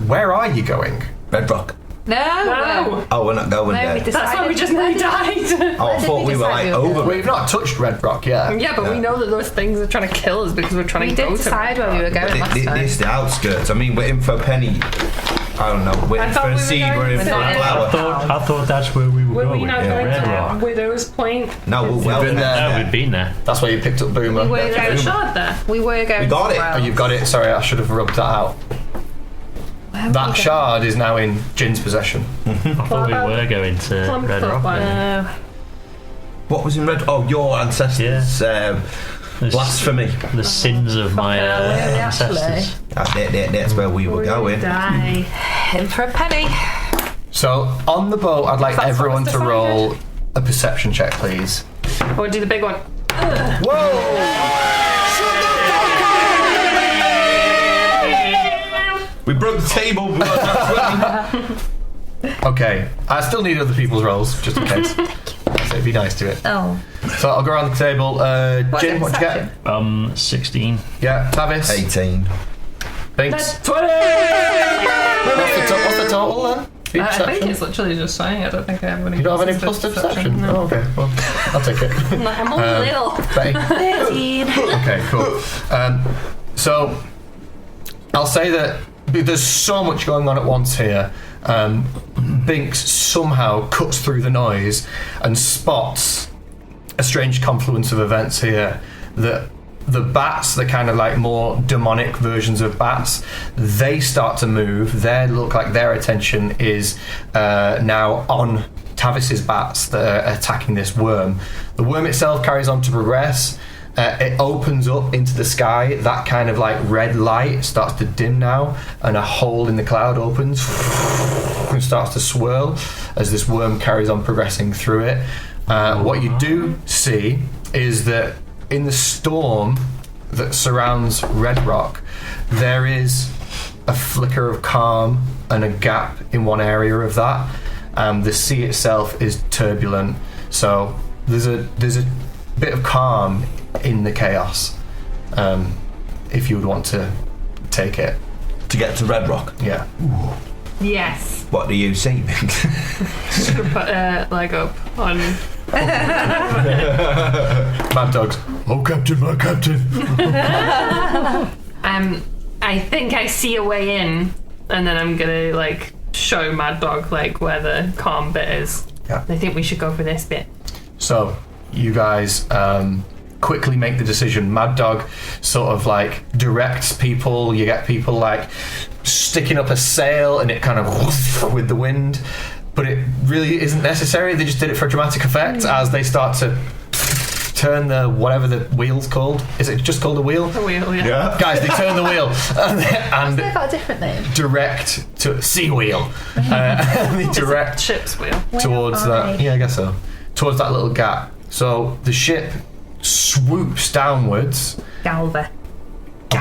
Where are you going? Redrock. No. Oh, we're not going No, there. we That's why we just nearly died. Oh, I thought we were like over. We've not touched Redrock yet. Yeah, but we know that those things are trying to kill us because we're trying We to go did to decide where we were going last time. This the outskirts. I mean, we're in for a penny. I don't know. We're in thought for we a were seed. going We're in to for a the- flower. I thought that's where we were Were going. we not going Red to Rock. Widow's Point? No, we're well been there. No, we've been there. That's why you picked up Boomer. We were There's a going. shard there. We were going. We got it. somewhere Oh, you've got it. Sorry, I should have rubbed that out. Where were That we shard is now in Jin's possession. I thought we were going to Plum Red Cup Rock. one. going? What was in red? Oh, your ancestors. Blasphemy. The sins of my ancestors. That's where we were going. Die. In for a penny. So, on the boat, I'd like That's what everyone was to decided. roll a perception check, please. I want to do the big one. We broke the table. Okay, I still need other people's rolls, just in case. So be nice to it. Oh. So I'll go around the table. Jin, what'd you get? 16. Yeah, Tavis. 18. Binks. 20! What's the total then? I think it's literally just saying. I don't think I have any. You don't have any plus to perception? No. Oh, okay, well, I'll take it. I'm only little. Betty? 13. Okay, cool. So I'll say that there's so much going on at once here. Binks somehow cuts through the noise and spots a strange confluence of events here. That the bats, the kind of like more demonic versions of bats, they start to move. They look like their attention is now on Tavis's bats that are attacking this worm. The worm itself carries on to progress. It opens up into the sky. That kind of like red light starts to dim now, and a hole in the cloud opens and starts to swirl as this worm carries on progressing through it. What you do see is that in the storm that surrounds Redrock, there is a flicker of calm and a gap in one area of that. The sea itself is turbulent, so there's a bit of calm in the chaos, if you would want to take it. To get to Red Rock. Yeah. Yes. What do you see? Should have put a leg up on. Mad Dogs. Oh, Captain, my Captain. I think I see a way in, and then I'm gonna like show Mad Dog like where the calm bit is. Yeah. I think we should go for this bit. So, you guys quickly make the decision. Mad Dog sort of like directs people. You get people like sticking up a sail and it kind of with the wind, but it really isn't necessary. They just did it for dramatic effect as they start to turn the whatever the wheel's called. Is it just called a wheel? The wheel, yeah. Guys, they turn the wheel and They've got a different name. direct to sea wheel. And they direct Ship's wheel. towards that. Yeah, I guess so. Towards that little gap. So the ship swoops downwards. Galva.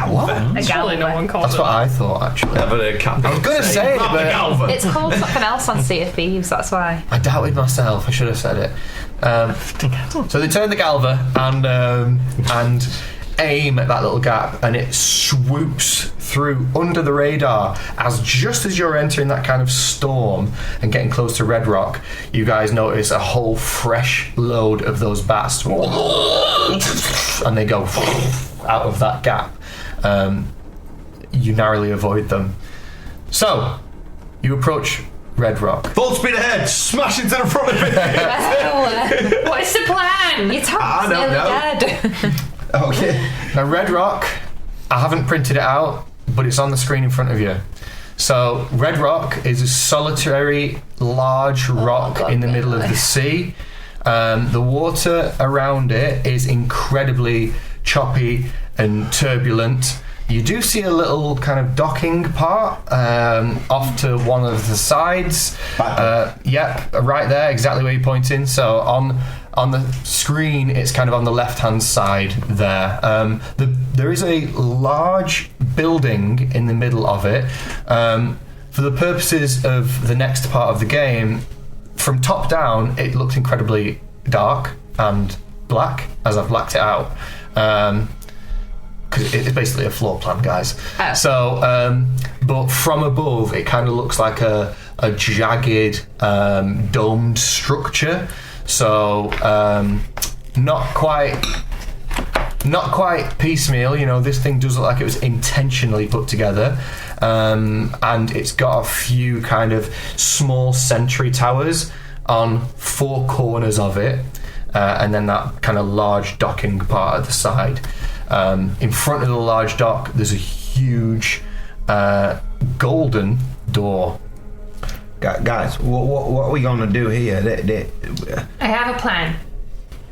What? A Surely no galva. one calls That's it what I thought, actually. I was gonna say it, but It's called something else on Sea of Thieves, that's why. I doubted myself. I should have said it. So they turn the galva and aim at that little gap, and it swoops through under the radar. Just as you're entering that kind of storm and getting close to Red Rock, you guys notice a whole fresh load of those bats, and they go out of that gap. You narrowly avoid them. So you approach Red Rock. Full speed ahead, smash into the front of it. What's the plan? Your top's I don't nearly know. dead. Okay. Now, Red Rock, I haven't printed it out, but it's on the screen in front of you. So, Red Rock is a solitary, large rock God, in the middle of the sea. The water around it is incredibly choppy and turbulent. You do see a little kind of docking part off to one of the sides. Yep, right there, exactly where you're pointing. So on the screen, it's kind of on the left-hand side there. There is a large building in the middle of it. For the purposes of the next part of the game, from top down, it looks incredibly dark and black, as I've blacked it out. because it's basically a floor plan, guys. Oh. So, but from above, it kind of looks like a jagged, domed structure. So, not quite piecemeal. You know, this thing does look like it was intentionally put together. And it's got a few kind of small sentry towers on 4 corners of it, and then that kind of large docking part at the side. In front of the large dock, there's a huge golden door. Guys, what are we gonna do here? I have a plan.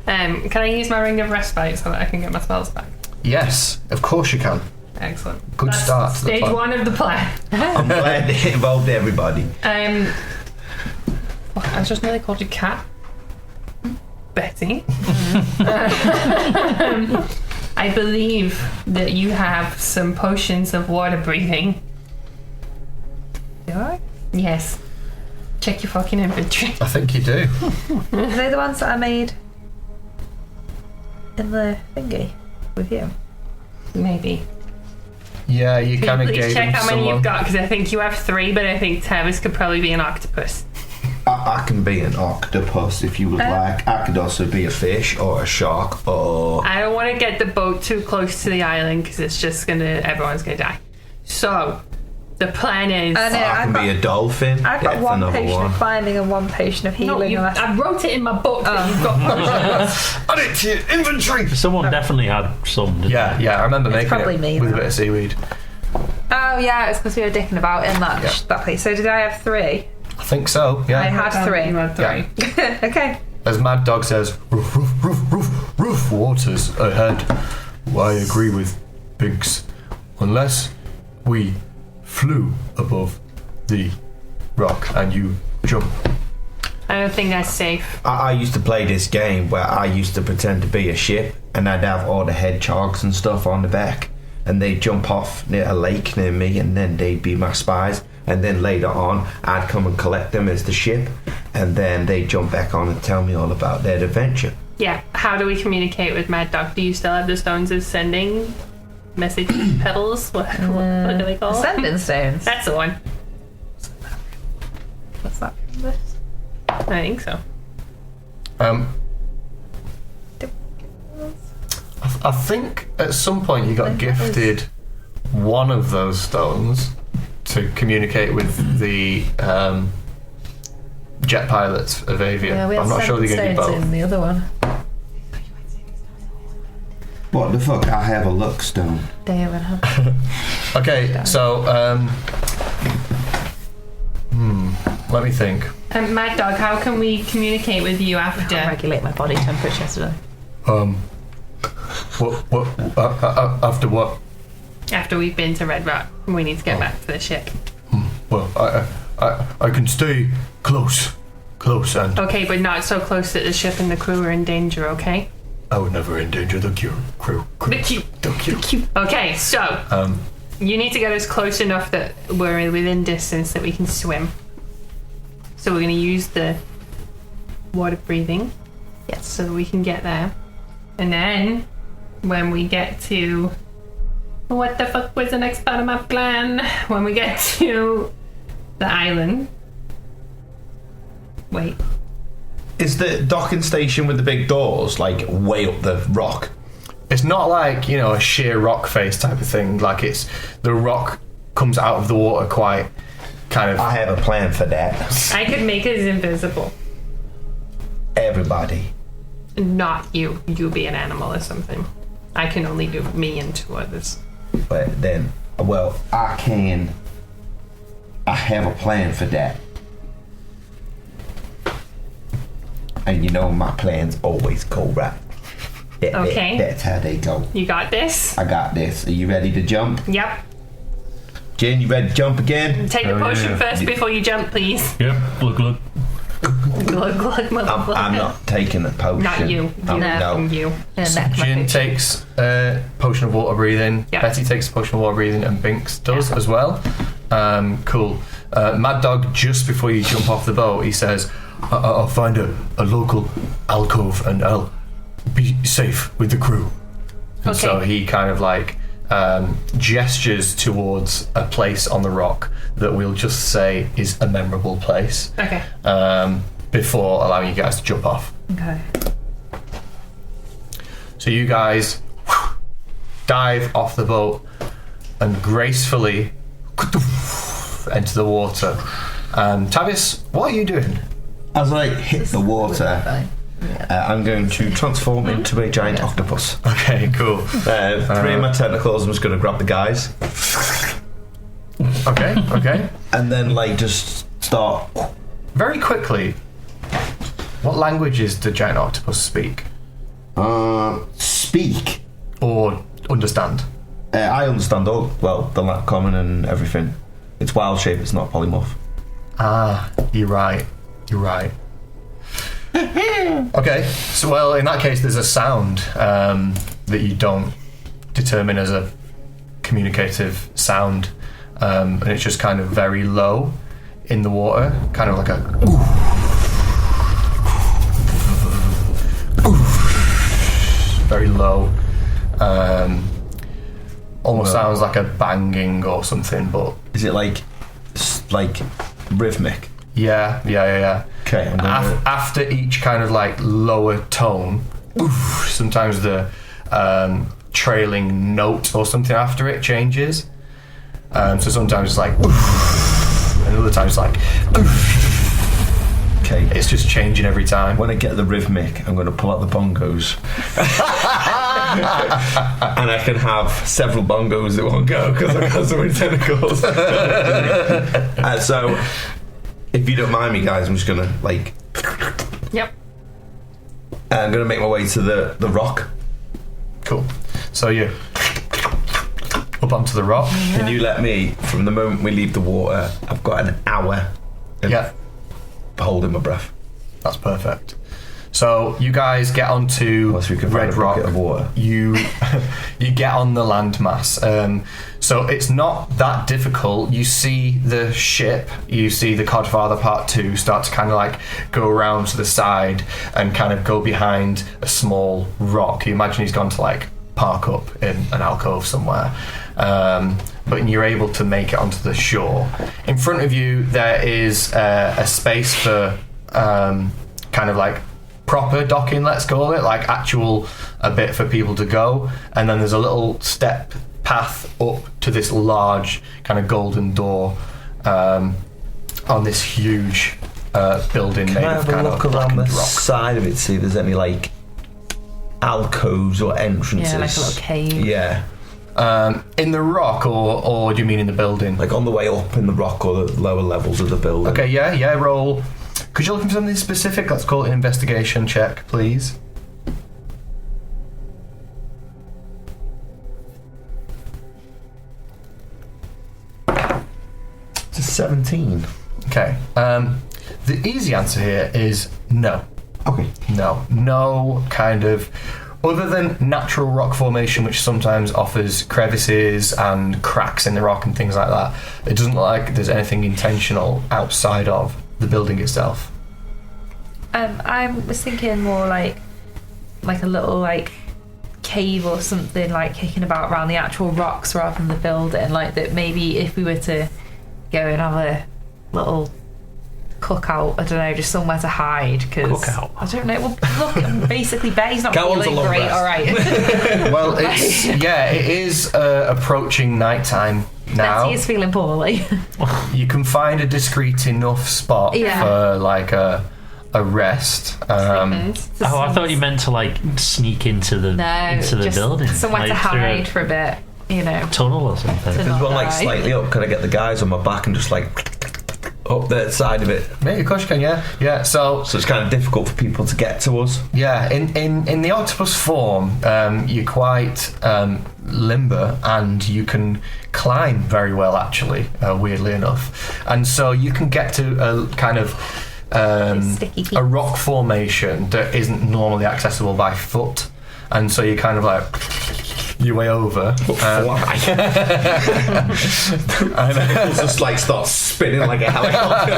Can I use my ring of respite so that I can get my spells back? Yes, of course you can. Excellent. Good That's start to the Stage plan. 1 of the plan. I'm glad it involved everybody. I just nearly called you Cat. Betty. I believe that you have some potions of water breathing. Do I? Yes. Check your fucking inventory. I think you do. Are they the ones that I made in the thingy with you? Maybe. Yeah, you Could kind you of please gave check him how many someone. you've got? Because I think you have 3, but I think Tavis could probably be an octopus. I can be an octopus if you would like. I could also be a fish or a shark or... I don't want to get the boat too close to the island because it's just everyone's gonna die. So, the plan is... I know, I can be a dolphin. I've got That's 1 another potion one. of binding and 1 potion of No, healing. I wrote it in my book that you've got potions. Add it to your inventory. Someone definitely had some. Didn't Yeah, they? I remember making probably it me, with a though. bit of seaweed. Oh yeah, it's because we were dicking about in that place. So did I have 3? I think so. Yeah. I had 3. You had 3. Yeah. Okay. As Mad Dog says, roof, roof, roof, roof, roof, waters ahead. Well, I agree with Binks. Unless we flew above the rock and you jump. I don't think that's safe. I used to play this game where I used to pretend to be a ship and I'd have all the hedgehogs and stuff on the back and they'd jump off near a lake near me and then they'd be my spies and then later on I'd come and collect them as the ship and then they'd jump back on and tell me all about their adventure. Yeah, how do we communicate with Mad Dog? Do you still have the stones of sending message pedals? What do they call it? Sending stones. That's the one. What's that? This? I think so. I think at some point you got gifted one of those stones to communicate with the jet pilots of Avia. Yeah, we had I'm not sure they gave you stones both. in the other one. What the fuck? I have a luck stone. Damn, huh? Okay, so let me think. Mad Dog, how can we communicate with you I after? regulate my body temperature today. What after what? After we've been to Redrock, we need to get back to the ship. Well, I can stay close, and Okay, but not so close that the ship and the crew are in danger, okay? I would never endanger the crew. The queue. Okay, so you need to get us close enough that we're within distance that we can swim. So we're going to use the water breathing. Yes. So we can get there. And then when we get to... What the fuck was the next part of my plan? When we get to the island... Wait. Is the docking station with the big doors like way up the rock? It's not like, you know, a sheer rock face type of thing. Like it's the rock comes out of the water quite kind of. I have a plan for that. I could make us invisible. Everybody. Not you. You be an animal or something. I can only do me and 2 others. But then, well, I have a plan for that. And you know my plans always go right. Okay. That's how they go. You got this? I got this. Are you ready to jump? Yep. Jen, you ready to jump again? Take the Oh, potion yeah. first before you jump, please. Yep. Glug glug. Glug, glug, motherfucker. I'm not taking the potion. Not you. No. You. Jin takes a potion of water breathing. Yeah. Betty takes a potion of water breathing, and Binks does as well. Cool. Mad Dog, just before you jump off the boat, he says, I'll find a local alcove and I'll be safe with the crew. And so Okay. he kind of like gestures towards a place on the rock that we'll just say is a memorable place. Okay. Before allowing you guys to jump off. Okay. So you guys dive off the boat and gracefully enter the water. Tavis, what are you doing? As I hit the water, I'm going to transform into a giant octopus. Okay, cool. 3 of my tentacles, I'm just going to grab the guys. Okay. And then, just start. Very quickly, what languages do giant octopus speak? Speak. Or understand? I understand all. Well, the common and everything. It's wild shape, it's not polymorph. Ah, you're right. Okay, so well, in that case, there's a sound that you don't determine as a communicative sound, and it's just kind of very low in the water, kind of like a very low, almost sounds like a banging or something, but is it like rhythmic? Yeah. Okay. After each kind of lower tone, sometimes the trailing note or something after it changes. So sometimes it's like, and other times it's like, okay. It's just changing every time. When I get the rhythmic, I'm going to pull out the bongos. And I can have several bongos at one go because I've got so many tentacles. So, if you don't mind me, guys, I'm just going to Yep. I'm going to make my way to the rock. Cool. So you up onto the rock. Can you let me, from the moment we leave the water, I've got an hour of holding my breath. That's perfect. So you guys get onto Redrock. Of water. You get on the landmass. So it's not that difficult. You see the ship. You see the Codfather Part 2 start to kind of go around to the side and kind of go behind a small rock. You imagine he's gone to park up in an alcove somewhere. But you're able to make it onto the shore. In front of you there is a space for kind of proper docking, let's call it, actual a bit for people to go, and then there's a little step path up to this large kind of golden door on this huge building made of kind of look around the rock. side of it, see if there's any alcoves or entrances? Yeah, like a little cave. Yeah. In the rock, or do you mean in the building? On the way up in the rock or the lower levels of the building. Okay, yeah, roll. Could you look for something specific? Let's call it an investigation check, please. It's a 17. Okay. The easy answer here is no. Okay. No kind of, other than natural rock formation, which sometimes offers crevices and cracks in the rock and things like that, it doesn't look like there's anything intentional outside of the building itself. I was thinking more like a little cave or something kicking about around the actual rocks rather than the building. That maybe if we were to go and have a little cookout, I don't know, just somewhere to hide. Because I don't know. Well, look, basically, Bay's not feeling great. All right. Well, it is approaching nighttime now. Betty is feeling poorly. You can find a discreet enough spot for a rest. I thought you meant to sneak into the building. Somewhere to hide for a bit, tunnel or something. Because we're slightly up, can I get the guys on my back and just up the side of it? Yeah, of course you can. Yeah. So it's kind of difficult for people to get to us. Yeah, in the octopus form, you're quite limber and you can climb very well, actually, weirdly enough. And so you can get to a kind of a rock formation that isn't normally accessible by foot, and so you kind of your way over. And just start spinning like a helicopter.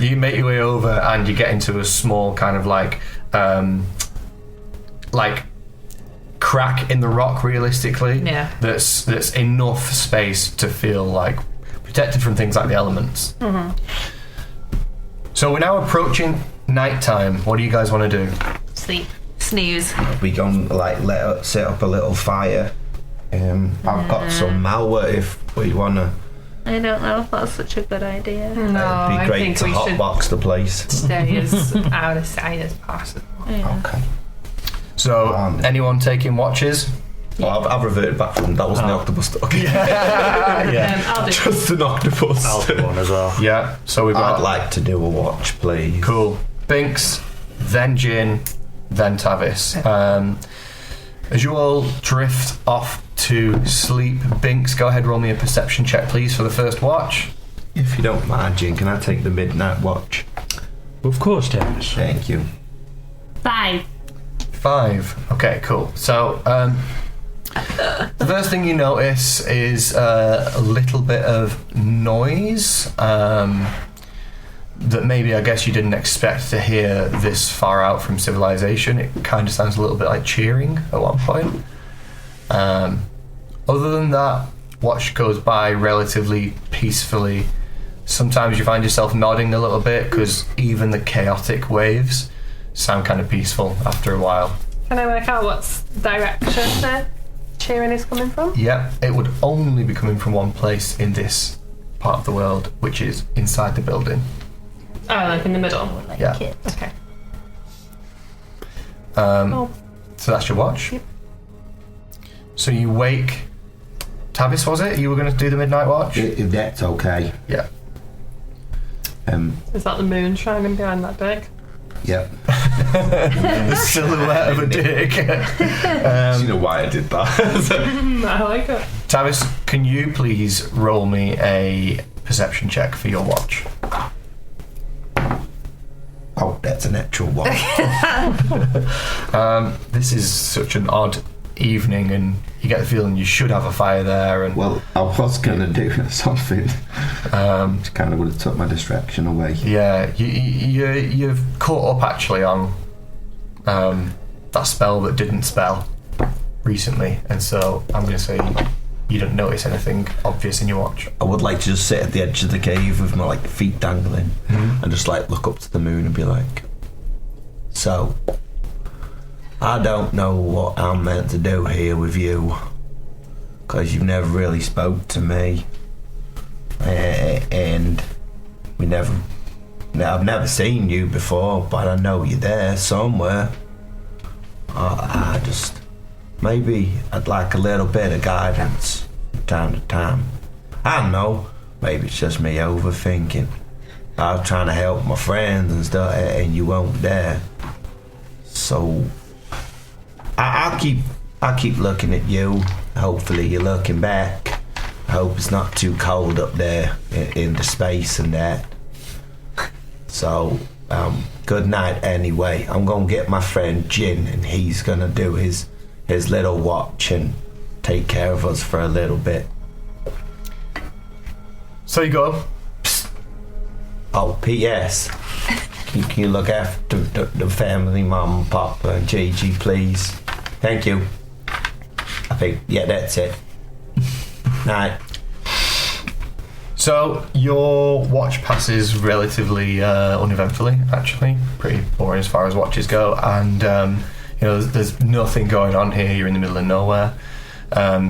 You make your way over and crack in the rock realistically. Yeah. That's enough space to feel like protected from things like the elements. Mm-hmm. So we're now approaching nighttime. What do you guys want to do? Sleep. Snooze. We gonna set up a little fire. I've got some malware if we wanna. I don't know if that's such a good idea. No, It'd be I great think to we should hotbox the place. stay as out of sight as possible. Yeah. Okay. So anyone taking watches? Well, I've reverted back from that wasn't the octopus dog. I'll do Just an octopus. I'll do one as well. Yeah. So we've got I'd like to do a watch, please. cool. Binks, then Jin, then Tavis. As you all drift off to sleep, Binks, go ahead, roll me a perception check, please, for the first watch. If you don't mind, Jin, can I take the midnight watch? Of course, Dennis. Thank you. 5. 5. Okay, cool. So, the first thing you notice is a little bit of noise that maybe, I guess, you didn't expect to hear this far out from civilization. It kind of sounds a little bit like cheering at one point. Other than that, watch goes by relatively peacefully. Sometimes you find yourself nodding a little bit because even the chaotic waves sound kind of peaceful after a while. Can I work out what's direction the cheering is coming from? Yeah, it would only be coming from one place in this part of the world, which is inside the building. Oh, like in the middle. Like Yeah. it. Okay. So that's your watch. Yep. So you wake. Tavis, was it? You were going to do the midnight watch? If that's okay. Yeah. Is that the moon shining behind that dick? Yep. The silhouette of a dick. Do you know why I did that? I like it. Tavis, can you please roll me a perception check for your watch? Oh, that's an actual one. This is such an odd evening, and you get the feeling you should have a fire there. And Well, I was gonna do something. Which kind of would have took my distraction away. yeah, you've caught up actually on that spell that didn't spell recently, and so I'm going to say you don't notice anything obvious in your watch. I would like to just sit at the edge of the cave with my feet dangling and just look up to the moon and be like, so I don't know what I'm meant to do here with you, because you've never really spoke to me, and I've never seen you before, but I know you're there somewhere. I just, maybe I'd like a little bit of guidance from time to time. I don't know, maybe it's just me overthinking. I was trying to help my friends and stuff, and you weren't there. So I'll keep looking at you. Hopefully you're looking back. I hope it's not too cold up there in the space and that. So, good night anyway. I'm gonna get my friend Jin, and he's gonna do his little watch and take care of us for a little bit. So you go. Oh, P.S. Can you look after the family, Mum, Papa, and Gigi, please? Thank you. I think, yeah, that's it. Night. So your watch passes relatively uneventfully, actually. Pretty boring as far as watches go, and there's nothing going on here. You're in the middle of nowhere.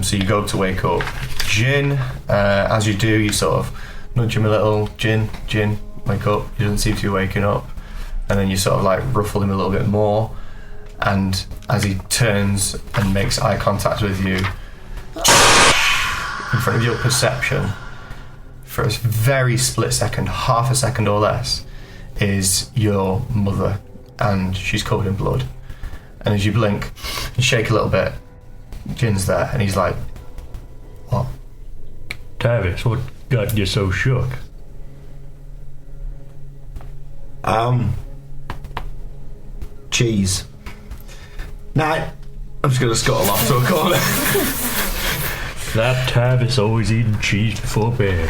So you go to wake up Jin. As you do, you sort of nudge him a little. Jin, wake up. He doesn't seem to be waking up, and then you sort of ruffle him a little bit more. And as he turns and makes eye contact with you, in front of your perception, for a very split second, half a second or less, is your mother, and she's covered in blood. And as you blink, you shake a little bit, Jin's there, and he's like, what? Tavis, what got you so shook? Cheese. Night. I'm just gonna scuttle off to a corner. That Tavis always eating cheese before bed.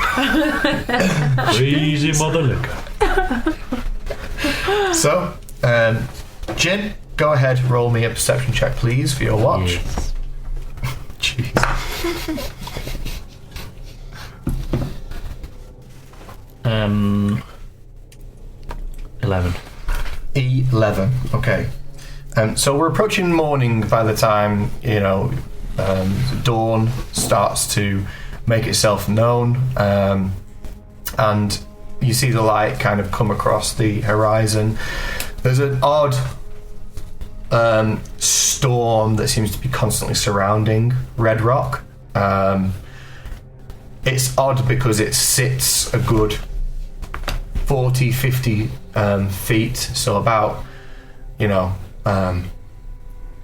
Crazy mother liquor. So, Jin, go ahead, roll me a perception check, please, for your watch. Yes. Jeez. 11. 11. Okay. So we're approaching morning by the time, dawn starts to make itself known. And you see the light kind of come across the horizon. There's an odd storm that seems to be constantly surrounding Redrock. It's odd because it sits a good 40, 50 feet, so about,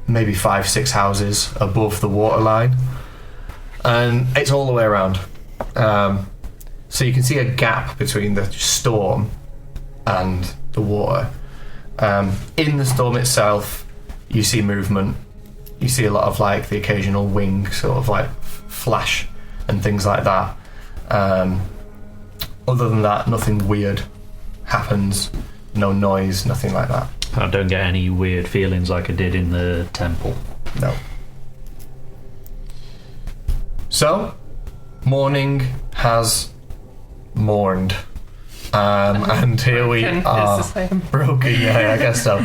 maybe 5-6 houses above the waterline. And it's all the way around. So you can see a gap between the storm and the water. In the storm itself, you see movement. You see a lot of like the occasional wing sort of like flash and things like that. Other than that, nothing weird happens. No noise, nothing like that. I don't get any weird feelings like I did in the temple. No. So, morning has mourned. And here we Broken is are. the same. Broken, yeah, I guess so.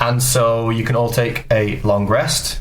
And so you can all take a long rest.